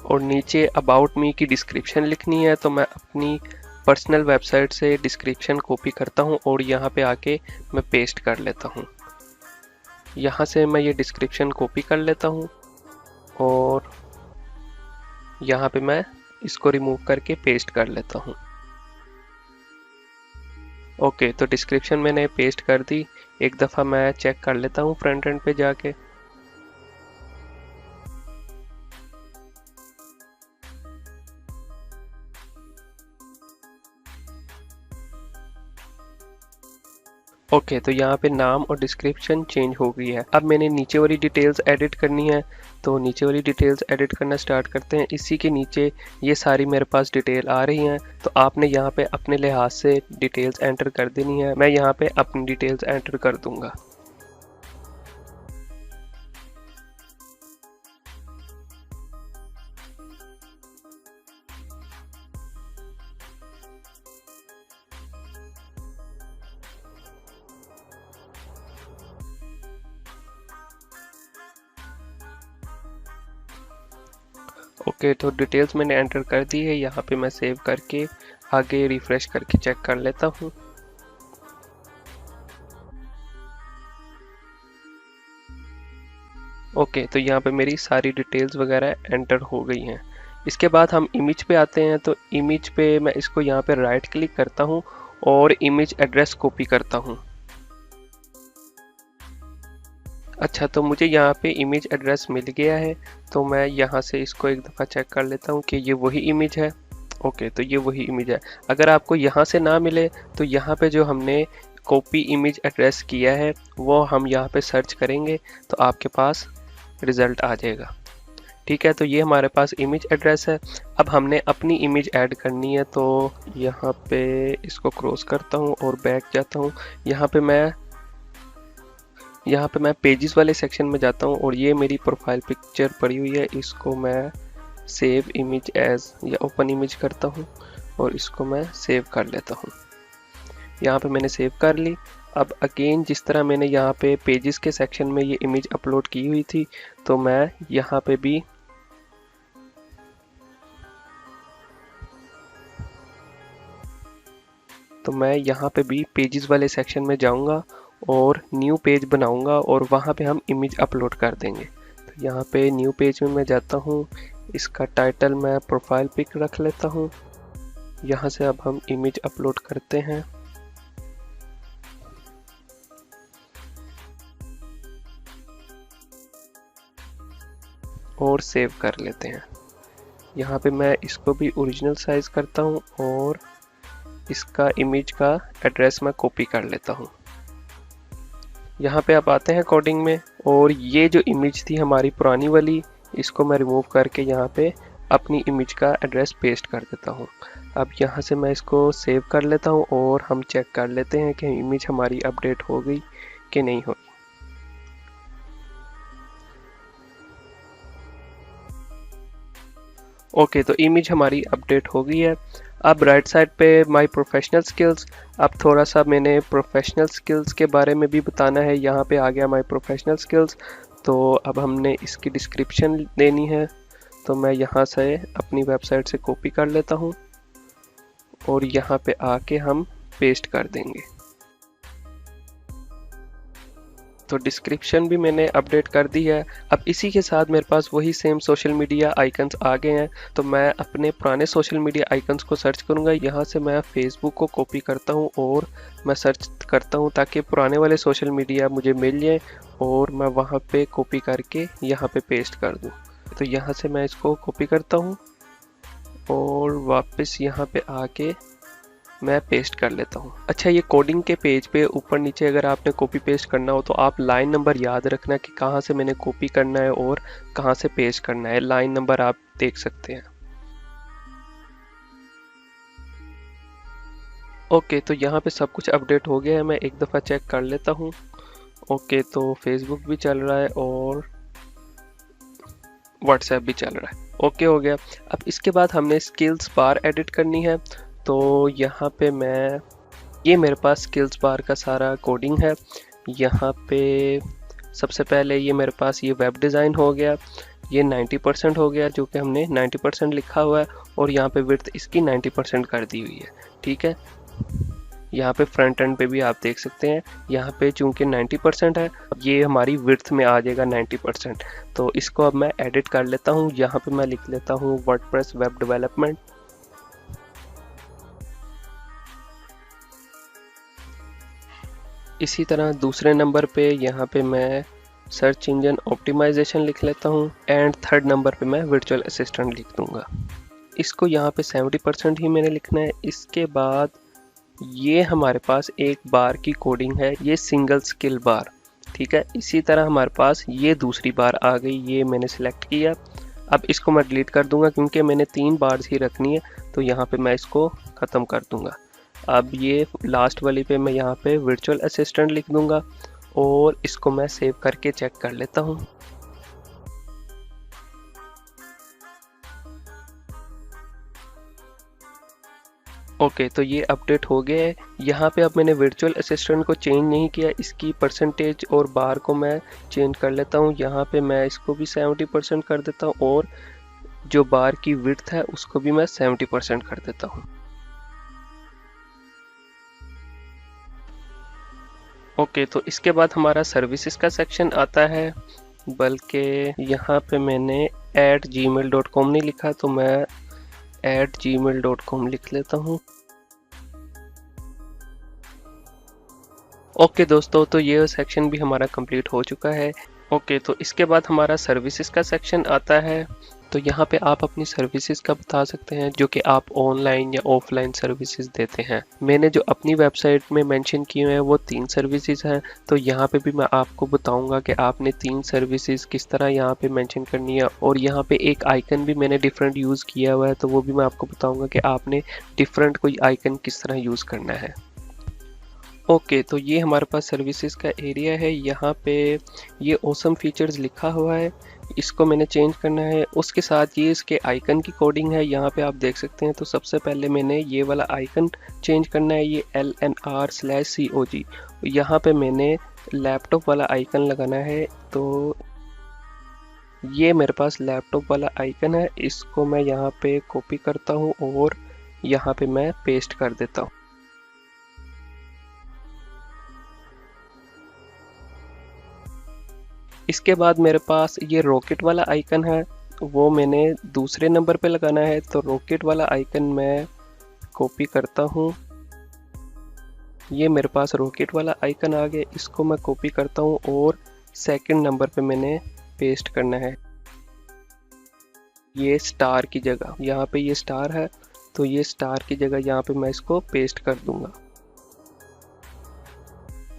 और नीचे अबाउट मी की डिस्क्रिप्शन लिखनी है। तो मैं अपनी पर्सनल वेबसाइट से डिस्क्रिप्शन कॉपी करता हूँ और यहाँ पे आके मैं पेस्ट कर लेता हूँ। यहाँ से मैं ये डिस्क्रिप्शन कॉपी कर लेता हूँ और यहाँ पे मैं इसको रिमूव करके पेस्ट कर लेता हूँ। ओके, तो डिस्क्रिप्शन मैंने पेस्ट कर दी। एक दफ़ा मैं चेक कर लेता हूँ फ्रंट एंड पे जाके। ओके, तो यहाँ पे नाम और डिस्क्रिप्शन चेंज हो गई है। अब मैंने नीचे वाली डिटेल्स एडिट करनी है, तो नीचे वाली डिटेल्स एडिट करना स्टार्ट करते हैं। इसी के नीचे ये सारी मेरे पास डिटेल आ रही हैं, तो आपने यहाँ पे अपने लिहाज से डिटेल्स एंटर कर देनी है। मैं यहाँ पे अपनी डिटेल्स एंटर कर दूंगा। ओके, तो डिटेल्स मैंने एंटर कर दी है। यहाँ पे मैं सेव करके आगे रिफ्रेश करके चेक कर लेता हूँ। ओके, तो यहाँ पे मेरी सारी डिटेल्स वगैरह एंटर हो गई हैं। इसके बाद हम इमेज पे आते हैं, तो इमेज पे मैं इसको यहाँ पे राइट क्लिक करता हूँ और इमेज एड्रेस कॉपी करता हूँ। अच्छा, तो मुझे यहाँ पे इमेज एड्रेस मिल गया है, तो मैं यहाँ से इसको एक दफ़ा चेक कर लेता हूँ कि ये वही इमेज है। ओके, तो ये वही इमेज है। अगर आपको यहाँ से ना मिले तो यहाँ पे जो हमने कॉपी इमेज एड्रेस किया है वो हम यहाँ पे सर्च करेंगे तो आपके पास रिज़ल्ट आ जाएगा। ठीक है, तो ये हमारे पास इमेज एड्रेस है। अब हमने अपनी इमेज ऐड करनी है, तो यहाँ पे इसको क्रॉस करता हूँ और बैक जाता हूँ। यहाँ पे मैं पेजेस वाले सेक्शन में जाता हूँ और ये मेरी प्रोफाइल पिक्चर पड़ी हुई है। इसको मैं सेव इमेज एज या ओपन इमेज करता हूँ और इसको मैं सेव कर लेता हूँ। यहाँ पे मैंने सेव कर ली। अब अगेन जिस तरह मैंने यहाँ पे पेजेस के सेक्शन में ये इमेज अपलोड की हुई थी, तो मैं यहाँ पे भी पेजेस वाले सेक्शन में जाऊँगा और न्यू पेज बनाऊंगा और वहाँ पे हम इमेज अपलोड कर देंगे। तो यहाँ पे न्यू पेज में मैं जाता हूँ, इसका टाइटल मैं प्रोफाइल पिक रख लेता हूँ। यहाँ से अब हम इमेज अपलोड करते हैं और सेव कर लेते हैं। यहाँ पे मैं इसको भी ओरिजिनल साइज करता हूँ और इसका इमेज का एड्रेस मैं कॉपी कर लेता हूँ। यहाँ पे आप आते हैं कोडिंग में और ये जो इमेज थी हमारी पुरानी वाली, इसको मैं रिमूव करके यहाँ पे अपनी इमेज का एड्रेस पेस्ट कर देता हूँ। अब यहाँ से मैं इसको सेव कर लेता हूँ और हम चेक कर लेते हैं कि इमेज हमारी अपडेट हो गई कि नहीं हो। ओके, तो इमेज हमारी अपडेट हो गई है। अब राइट साइड पे माय प्रोफेशनल स्किल्स। अब थोड़ा सा मैंने प्रोफेशनल स्किल्स के बारे में भी बताना है। यहाँ पे आ गया माय प्रोफेशनल स्किल्स, तो अब हमने इसकी डिस्क्रिप्शन देनी है। तो मैं यहाँ से अपनी वेबसाइट से कॉपी कर लेता हूँ और यहाँ पे आके हम पेस्ट कर देंगे। तो डिस्क्रिप्शन भी मैंने अपडेट कर दी है। अब इसी के साथ मेरे पास वही सेम सोशल मीडिया आइकन्स आ गए हैं, तो मैं अपने पुराने सोशल मीडिया आइकन्स को सर्च करूंगा। यहाँ से मैं फेसबुक को कॉपी करता हूँ और मैं सर्च करता हूँ ताकि पुराने वाले सोशल मीडिया मुझे मिल जाए और मैं वहाँ पे कॉपी करके यहाँ पे पेस्ट कर दूँ। तो यहाँ से मैं इसको कॉपी करता हूँ और वापस यहाँ पे आके मैं पेस्ट कर लेता हूँ। अच्छा, ये कोडिंग के पेज पे ऊपर नीचे अगर आपने कॉपी पेस्ट करना हो तो आप लाइन नंबर याद रखना कि कहाँ से मैंने कॉपी करना है और कहाँ से पेस्ट करना है। लाइन नंबर आप देख सकते हैं। ओके, तो यहाँ पे सब कुछ अपडेट हो गया है। मैं एक दफ़ा चेक कर लेता हूँ। ओके, तो फेसबुक भी चल रहा है और व्हाट्सएप भी चल रहा है। ओके हो गया। अब इसके बाद हमने स्किल्स बार एडिट करनी है, तो यहाँ पे ये मेरे पास स्किल्स बार का सारा कोडिंग है। यहाँ पे सबसे पहले ये मेरे पास ये वेब डिज़ाइन हो गया, ये 90% हो गया जो कि हमने 90% लिखा हुआ है और यहाँ पे विड्थ इसकी 90% कर दी हुई है। ठीक है, यहाँ पे फ्रंट एंड पे भी आप देख सकते हैं, यहाँ पे चूंकि 90% है, ये हमारी विड्थ में आ जाएगा 90%। तो इसको अब मैं एडिट कर लेता हूँ। यहाँ पे मैं लिख लेता हूँ वर्डप्रेस वेब डेवलपमेंट। इसी तरह दूसरे नंबर पे यहाँ पे मैं सर्च इंजन ऑप्टिमाइजेशन लिख लेता हूँ एंड थर्ड नंबर पे मैं वर्चुअल असिस्टेंट लिख दूंगा। इसको यहाँ पे 70% ही मैंने लिखना है। इसके बाद ये हमारे पास एक बार की कोडिंग है, ये सिंगल स्किल बार, ठीक है। इसी तरह हमारे पास ये दूसरी बार आ गई, ये मैंने सिलेक्ट किया। अब इसको मैं डिलीट कर दूंगा क्योंकि मैंने 3 बार्स ही रखनी है, तो यहाँ पे मैं इसको ख़त्म कर दूंगा। अब ये लास्ट वाली पे मैं यहाँ पे वर्चुअल असिस्टेंट लिख दूंगा और इसको मैं सेव करके चेक कर लेता हूँ। ओके, तो ये अपडेट हो गया है। यहाँ पे अब मैंने वर्चुअल असिस्टेंट को चेंज नहीं किया, इसकी परसेंटेज और बार को मैं चेंज कर लेता हूँ। यहाँ पे मैं इसको भी 70% कर देता हूँ और जो बार की विड्थ है उसको भी मैं 70% कर देता हूँ। ओके, तो इसके बाद हमारा सर्विसेज का सेक्शन आता है, बल्कि यहाँ पे मैंने @gmail.com नहीं लिखा, तो मैं @gmail.com लिख लेता हूँ। ओके दोस्तों, तो ये सेक्शन भी हमारा कंप्लीट हो चुका है। ओके, तो इसके बाद हमारा सर्विसेज का सेक्शन आता है। तो यहाँ पे आप अपनी सर्विसेज का बता सकते हैं जो कि आप ऑनलाइन या ऑफलाइन सर्विसेज देते हैं। मैंने जो अपनी वेबसाइट में मेंशन किए हैं वो 3 सर्विसेज हैं, तो यहाँ पे भी मैं आपको बताऊंगा कि आपने 3 सर्विसेज किस तरह यहाँ पे मेंशन करनी है। और यहाँ पे एक आइकन भी मैंने डिफरेंट यूज़ किया हुआ है, तो वो भी मैं आपको बताऊँगा कि आपने डिफरेंट कोई आइकन किस तरह यूज़ करना है। ओके, तो ये हमारे पास सर्विसेज का एरिया है। यहाँ पे ये ऑसम फीचर्स लिखा हुआ है, इसको मैंने चेंज करना है। उसके साथ ये इसके आइकन की कोडिंग है, यहाँ पे आप देख सकते हैं। तो सबसे पहले मैंने ये वाला आइकन चेंज करना है, ये LNR/COG। यहाँ पे मैंने लैपटॉप वाला आइकन लगाना है, तो ये मेरे पास लैपटॉप वाला आइकन है। इसको मैं यहाँ पे कॉपी करता हूँ और यहाँ पे मैं पेस्ट कर देता हूँ। इसके बाद मेरे पास ये रॉकेट वाला आइकन है, वो मैंने दूसरे नंबर पे लगाना है। तो रॉकेट वाला आइकन मैं कॉपी करता हूँ, ये मेरे पास रॉकेट वाला आइकन आ गया। इसको मैं कॉपी करता हूँ और सेकंड नंबर पे मैंने पेस्ट करना है, ये स्टार की जगह। यहाँ पे ये स्टार है, तो ये स्टार की जगह यहाँ पे मैं इसको पेस्ट कर दूंगा।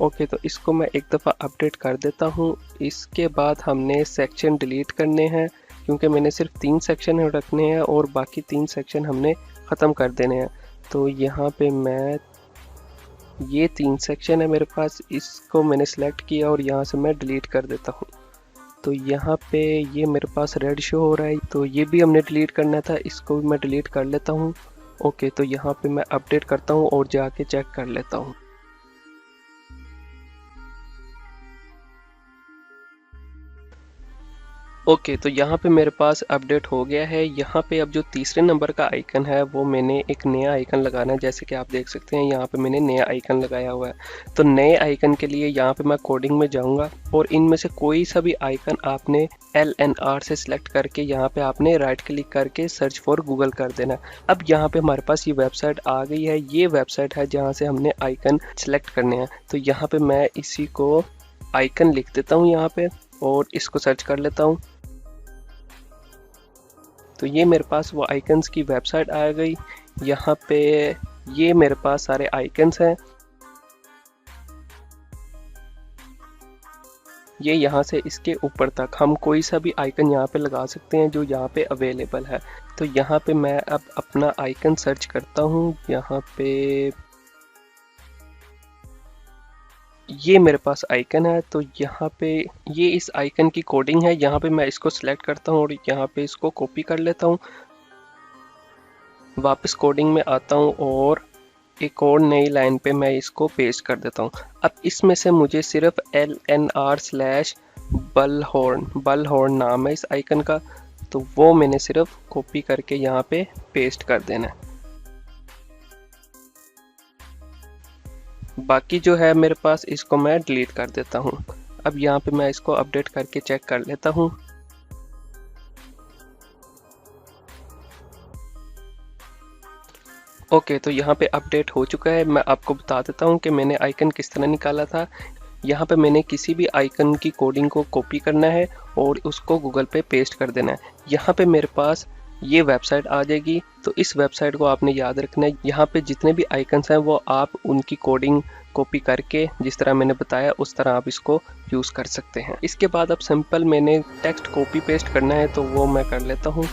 ओके, तो इसको मैं एक दफ़ा अपडेट कर देता हूँ। इसके बाद हमने सेक्शन डिलीट करने हैं क्योंकि मैंने सिर्फ 3 सेक्शन रखने हैं और बाकी 3 सेक्शन हमने ख़त्म कर देने हैं। तो यहाँ पे मैं ये 3 सेक्शन है मेरे पास, इसको मैंने सेलेक्ट किया और यहाँ से मैं डिलीट कर देता हूँ। तो यहाँ पे ये मेरे पास रेड शो हो रहा है, तो ये भी हमने डिलीट करना था, इसको भी मैं डिलीट कर लेता हूँ। ओके, तो यहाँ पे मैं अपडेट करता हूँ और जाके चेक कर लेता हूँ। ओके, तो यहाँ पे मेरे पास अपडेट हो गया है। यहाँ पे अब जो तीसरे नंबर का आइकन है वो मैंने एक नया आइकन लगाना है। जैसे कि आप देख सकते हैं यहाँ पे मैंने नया आइकन लगाया हुआ है। तो नए आइकन के लिए यहाँ पे मैं कोडिंग में जाऊँगा और इनमें से कोई सा भी आइकन आपने LNR से सिलेक्ट करके यहाँ पे आपने राइट क्लिक करके सर्च फॉर गूगल कर देना। अब यहाँ पे हमारे पास ये वेबसाइट आ गई है, ये वेबसाइट है जहाँ से हमने आइकन सेलेक्ट करने हैं। तो यहाँ पे मैं इसी को आइकन लिख देता हूँ यहाँ पे और इसको सर्च कर लेता हूँ। तो ये मेरे पास वो आइकन्स की वेबसाइट आ गई। यहाँ पे ये मेरे पास सारे आइकन्स हैं, ये यहाँ से इसके ऊपर तक हम कोई सा भी आइकन यहाँ पे लगा सकते हैं जो यहाँ पे अवेलेबल है। तो यहाँ पे मैं अब अपना आइकन सर्च करता हूँ। यहाँ पे ये मेरे पास आइकन है, तो यहाँ पे ये इस आइकन की कोडिंग है। यहाँ पे मैं इसको सिलेक्ट करता हूँ और यहाँ पे इसको कॉपी कर लेता हूँ, वापस कोडिंग में आता हूँ और एक और नई लाइन पे मैं इसको पेस्ट कर देता हूँ। अब इसमें से मुझे सिर्फ LNR/बलहॉर्न नाम है इस आइकन का, तो वो मैंने सिर्फ कॉपी करके यहाँ पे पेस्ट कर देना है। बाकी जो है मेरे पास इसको मैं डिलीट कर देता हूँ। अब यहाँ पे मैं इसको अपडेट करके चेक कर लेता हूँ। ओके, तो यहाँ पे अपडेट हो चुका है। मैं आपको बता देता हूँ कि मैंने आइकन किस तरह निकाला था। यहाँ पे मैंने किसी भी आइकन की कोडिंग को कॉपी करना है और उसको गूगल पे पेस्ट कर देना है। यहाँ पे मेरे पास ये वेबसाइट आ जाएगी। तो इस वेबसाइट को आपने याद रखना है। यहाँ पे जितने भी आइकन्स हैं वो आप उनकी कोडिंग कॉपी करके जिस तरह मैंने बताया उस तरह आप इसको यूज़ कर सकते हैं। इसके बाद अब सिंपल मैंने टेक्स्ट कॉपी पेस्ट करना है तो वो मैं कर लेता हूँ।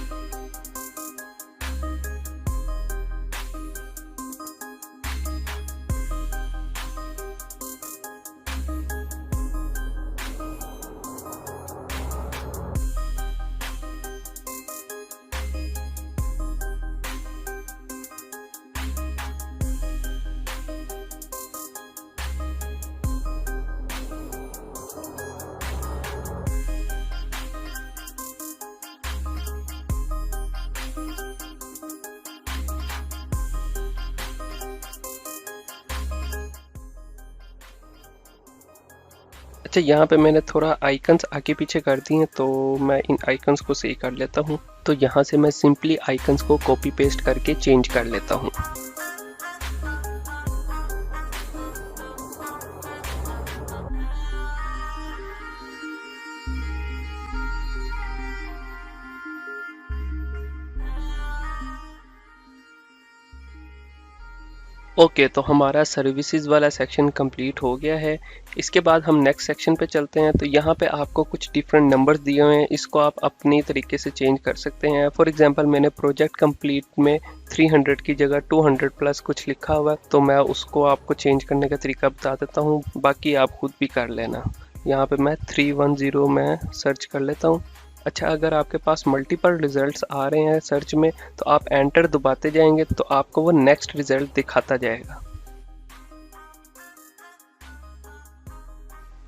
अच्छा, यहाँ पे मैंने थोड़ा आइकन्स आगे पीछे कर दिए हैं तो मैं इन आइकन्स को सही कर लेता हूँ। तो यहाँ से मैं सिंपली आइकन्स को कॉपी पेस्ट करके चेंज कर लेता हूँ। ओके, तो हमारा सर्विसेज वाला सेक्शन कंप्लीट हो गया है। इसके बाद हम नेक्स्ट सेक्शन पे चलते हैं। तो यहाँ पे आपको कुछ डिफरेंट नंबर्स दिए हुए हैं, इसको आप अपनी तरीके से चेंज कर सकते हैं। फॉर एग्जांपल मैंने प्रोजेक्ट कंप्लीट में 300 की जगह 200 प्लस कुछ लिखा हुआ है, तो मैं उसको आपको चेंज करने का तरीका बता देता हूँ, बाकी आप खुद भी कर लेना। यहाँ पे मैं 310 में सर्च कर लेता हूँ। अच्छा, अगर आपके पास मल्टीपल रिजल्ट्स आ रहे हैं सर्च में तो आप एंटर दबाते जाएंगे तो आपको वो नेक्स्ट रिजल्ट दिखाता जाएगा।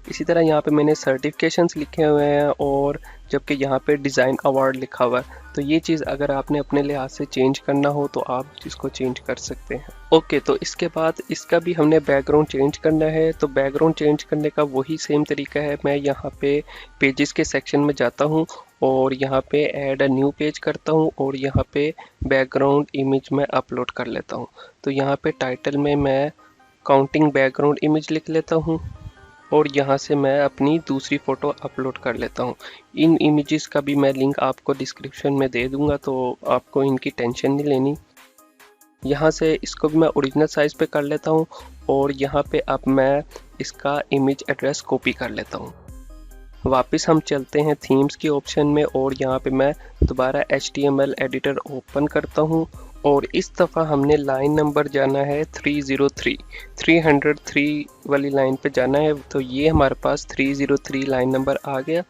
इसी तरह यहाँ पे मैंने सर्टिफिकेशंस लिखे हुए हैं और जबकि यहाँ पे डिज़ाइन अवार्ड लिखा हुआ है। तो ये चीज़ अगर आपने अपने लिहाज से चेंज करना हो तो आप इसको चेंज कर सकते हैं। ओके, तो इसके बाद इसका भी हमने बैकग्राउंड चेंज करना है। तो बैकग्राउंड चेंज करने का वही सेम तरीका है। मैं यहाँ पे पेजेस के सेक्शन में जाता हूँ और यहाँ पे ऐड अ न्यू पेज करता हूँ और यहाँ पे बैकग्राउंड इमेज में अपलोड कर लेता हूँ। तो यहाँ पे टाइटल में मैं काउंटिंग बैकग्राउंड इमेज लिख लेता हूँ और यहाँ से मैं अपनी दूसरी फ़ोटो अपलोड कर लेता हूँ। इन इमेजेस का भी मैं लिंक आपको डिस्क्रिप्शन में दे दूँगा, तो आपको इनकी टेंशन नहीं लेनी। यहाँ से इसको भी मैं ओरिजिनल साइज़ पे कर लेता हूँ और यहाँ पे अब मैं इसका इमेज एड्रेस कॉपी कर लेता हूँ। वापस हम चलते हैं थीम्स के ऑप्शन में और यहाँ पे मैं दोबारा HTML एडिटर ओपन करता हूँ और इस दफ़ा हमने लाइन नंबर जाना है 303 वाली लाइन पे जाना है। तो ये हमारे पास 303 लाइन नंबर आ गया।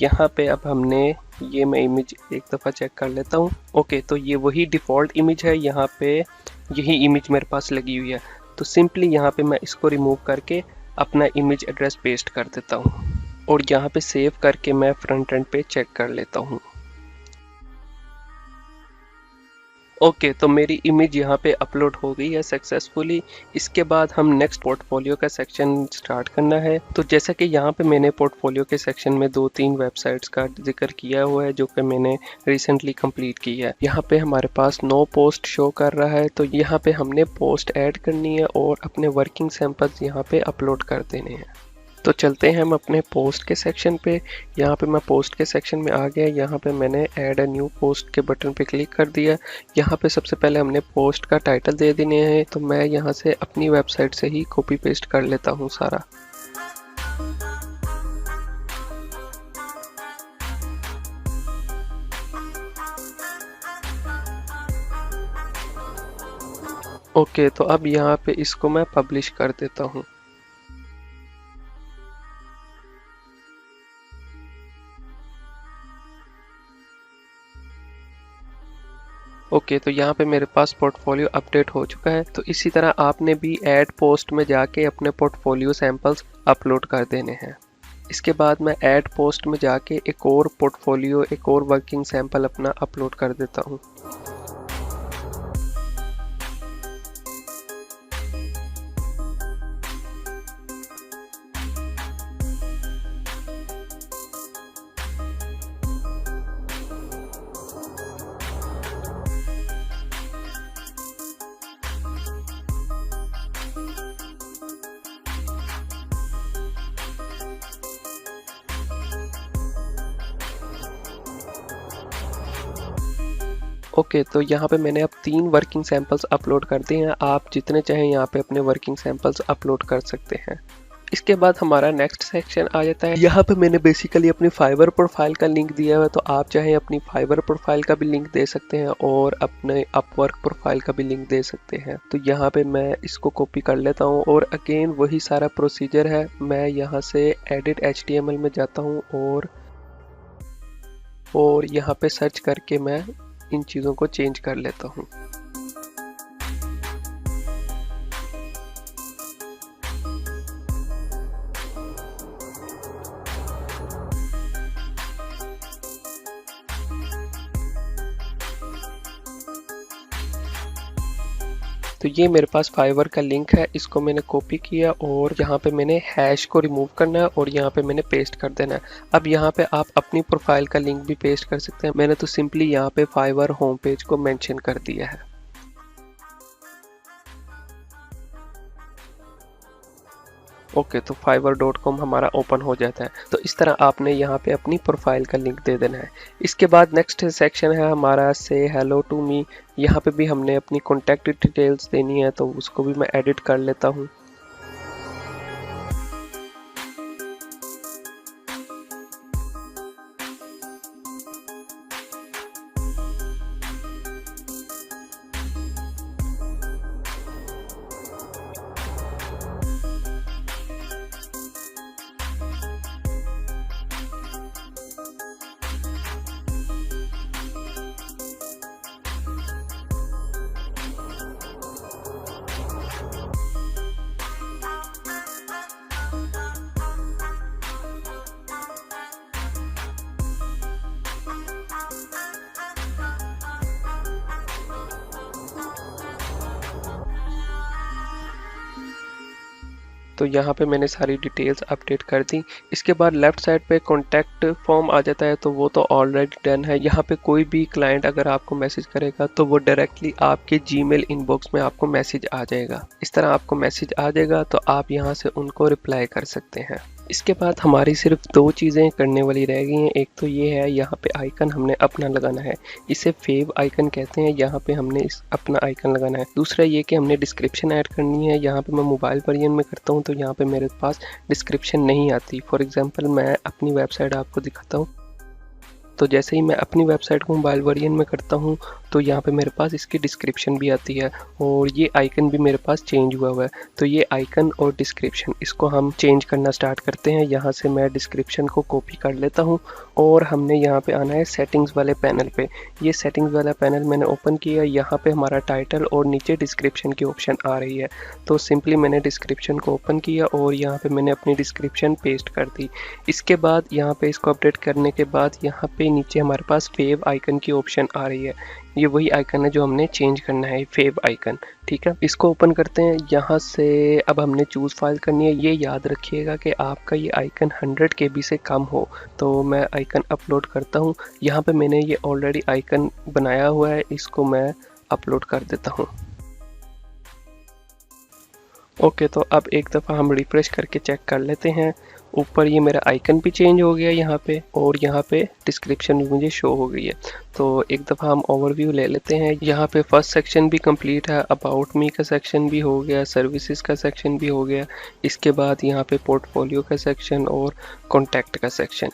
यहाँ पे अब हमने ये मैं इमेज एक दफ़ा चेक कर लेता हूँ। ओके, तो ये वही डिफ़ॉल्ट इमेज है, यहाँ पे यही इमेज मेरे पास लगी हुई है। तो सिंपली यहाँ पे मैं इसको रिमूव करके अपना इमेज एड्रेस पेस्ट कर देता हूँ और यहाँ पे सेव करके मैं फ्रंट एंड पे चेक कर लेता हूँ। ओके, तो मेरी इमेज यहाँ पे अपलोड हो गई है सक्सेसफुली। इसके बाद हम नेक्स्ट पोर्टफोलियो का सेक्शन स्टार्ट करना है। तो जैसा कि यहाँ पे मैंने पोर्टफोलियो के सेक्शन में 2-3 वेबसाइट्स का जिक्र किया हुआ है जो कि मैंने रिसेंटली कंप्लीट की है। यहाँ पे हमारे पास 9 पोस्ट शो कर रहा है, तो यहाँ पे हमने पोस्ट ऐड करनी है और अपने वर्किंग सैंपल्स यहाँ पे अपलोड कर देने हैं। तो चलते हैं हम अपने पोस्ट के सेक्शन पे। यहाँ पे मैं पोस्ट के सेक्शन में आ गया। यहाँ पे मैंने ऐड अ न्यू पोस्ट के बटन पे क्लिक कर दिया। यहाँ पे सबसे पहले हमने पोस्ट का टाइटल दे देने हैं, तो मैं यहाँ से अपनी वेबसाइट से ही कॉपी पेस्ट कर लेता हूँ सारा। ओके, तो अब यहाँ पे इसको मैं पब्लिश कर देता हूँ। ओके, तो यहाँ पे मेरे पास पोर्टफोलियो अपडेट हो चुका है। तो इसी तरह आपने भी ऐड पोस्ट में जाके अपने पोर्टफोलियो सैंपल्स अपलोड कर देने हैं। इसके बाद मैं ऐड पोस्ट में जाके एक और पोर्टफोलियो, एक और वर्किंग सैंपल अपना अपलोड कर देता हूँ। ओके, तो यहाँ पे मैंने अब 3 वर्किंग सैंपल्स अपलोड कर दिए हैं। आप जितने चाहें यहाँ पे अपने वर्किंग सैंपल्स अपलोड कर सकते हैं। इसके बाद हमारा नेक्स्ट सेक्शन आ जाता है। यहाँ पे मैंने बेसिकली अपनी फाइवर प्रोफाइल का लिंक दिया हुआ है, तो आप चाहें अपनी फाइवर प्रोफाइल का भी लिंक दे सकते हैं और अपने अपवर्क प्रोफाइल का भी लिंक दे सकते हैं। तो यहाँ पे मैं इसको कॉपी कर लेता हूँ और अगेन वही सारा प्रोसीजर है। मैं यहाँ से एडिट HTML में जाता हूँ और यहाँ पे सर्च करके मैं इन चीज़ों को चेंज कर लेता हूँ। तो ये मेरे पास फाइवर का लिंक है, इसको मैंने कॉपी किया और यहाँ पे मैंने हैश को रिमूव करना है और यहाँ पे मैंने पेस्ट कर देना है। अब यहाँ पे आप अपनी प्रोफाइल का लिंक भी पेस्ट कर सकते हैं। मैंने तो सिंपली यहाँ पे फाइवर होम पेज को मेंशन कर दिया है। ओके, तो fiverr.com हमारा ओपन हो जाता है। तो इस तरह आपने यहाँ पे अपनी प्रोफाइल का लिंक दे देना है। इसके बाद नेक्स्ट सेक्शन है हमारा से हेलो टू मी। यहाँ पे भी हमने अपनी कॉन्टैक्ट डिटेल्स देनी है, तो उसको भी मैं एडिट कर लेता हूँ। तो यहाँ पे मैंने सारी डिटेल्स अपडेट कर दी। इसके बाद लेफ्ट साइड पे कॉन्टैक्ट फॉर्म आ जाता है, तो वो तो ऑलरेडी डन है। यहाँ पे कोई भी क्लाइंट अगर आपको मैसेज करेगा तो वो डायरेक्टली आपके जीमेल इनबॉक्स में आपको मैसेज आ जाएगा। इस तरह आपको मैसेज आ जाएगा तो आप यहाँ से उनको रिप्लाई कर सकते हैं। इसके बाद हमारी सिर्फ 2 चीज़ें करने वाली रह गई हैं। एक तो ये है, यहाँ पे आइकन हमने अपना लगाना है, इसे फेव आइकन कहते हैं। यहाँ पे हमने अपना आइकन लगाना है। दूसरा ये कि हमने डिस्क्रिप्शन ऐड करनी है। यहाँ पे मैं मोबाइल वर्जन में करता हूँ तो यहाँ पे मेरे पास डिस्क्रिप्शन नहीं आती। फॉर एग्जांपल मैं अपनी वेबसाइट आपको दिखाता हूँ। तो जैसे ही मैं अपनी वेबसाइट को मोबाइल वर्जन में करता हूँ तो यहाँ पे मेरे पास इसकी डिस्क्रिप्शन भी आती है और ये आइकन भी मेरे पास चेंज हुआ है। तो ये आइकन और डिस्क्रिप्शन इसको हम चेंज करना स्टार्ट करते हैं। यहाँ से मैं डिस्क्रिप्शन को कॉपी कर लेता हूँ और हमने यहाँ पे आना है सेटिंग्स वाले पैनल पे। ये सेटिंग्स वाला पैनल मैंने ओपन किया। यहाँ पे हमारा टाइटल और नीचे डिस्क्रिप्शन की ऑप्शन आ रही है। तो सिंपली मैंने डिस्क्रिप्शन को ओपन किया और यहाँ पे मैंने अपनी डिस्क्रिप्शन पेस्ट कर दी। इसके बाद यहाँ पे इसको अपडेट करने के बाद यहाँ पे नीचे हमारे पास फेव आइकन की ऑप्शन आ रही है। ये वही आइकन है जो हमने चेंज करना है, फेव आइकन। ठीक है, इसको ओपन करते हैं। यहाँ से अब हमने चूज़ फाइल करनी है। ये याद रखिएगा कि आपका ये आइकन 100 KB से कम हो। तो मैं आइकन अपलोड करता हूँ। यहाँ पे मैंने ये ऑलरेडी आइकन बनाया हुआ है, इसको मैं अपलोड कर देता हूँ। ओके, तो अब एक दफ़ा हम रिफ्रेश करके चेक कर लेते हैं। ऊपर ये मेरा आइकन भी चेंज हो गया यहाँ पे और यहाँ पे डिस्क्रिप्शन भी मुझे शो हो गई है। तो एक दफ़ा हम ओवरव्यू ले लेते हैं। यहाँ पे फर्स्ट सेक्शन भी कंप्लीट है, अबाउट मी का सेक्शन भी हो गया, सर्विसेज का सेक्शन भी हो गया। इसके बाद यहाँ पे पोर्टफोलियो का सेक्शन और कॉन्टैक्ट का सेक्शन।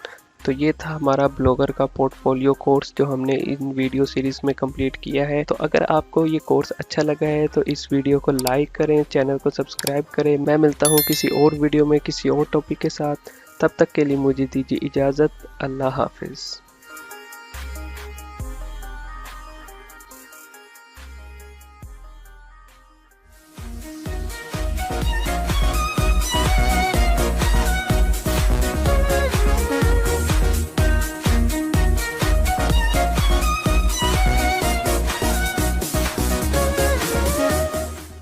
तो ये था हमारा ब्लॉगर का पोर्टफोलियो कोर्स जो हमने इन वीडियो सीरीज़ में कंप्लीट किया है। तो अगर आपको ये कोर्स अच्छा लगा है तो इस वीडियो को लाइक करें, चैनल को सब्सक्राइब करें। मैं मिलता हूँ किसी और वीडियो में किसी और टॉपिक के साथ। तब तक के लिए मुझे दीजिए इजाज़त। अल्लाह हाफिज़।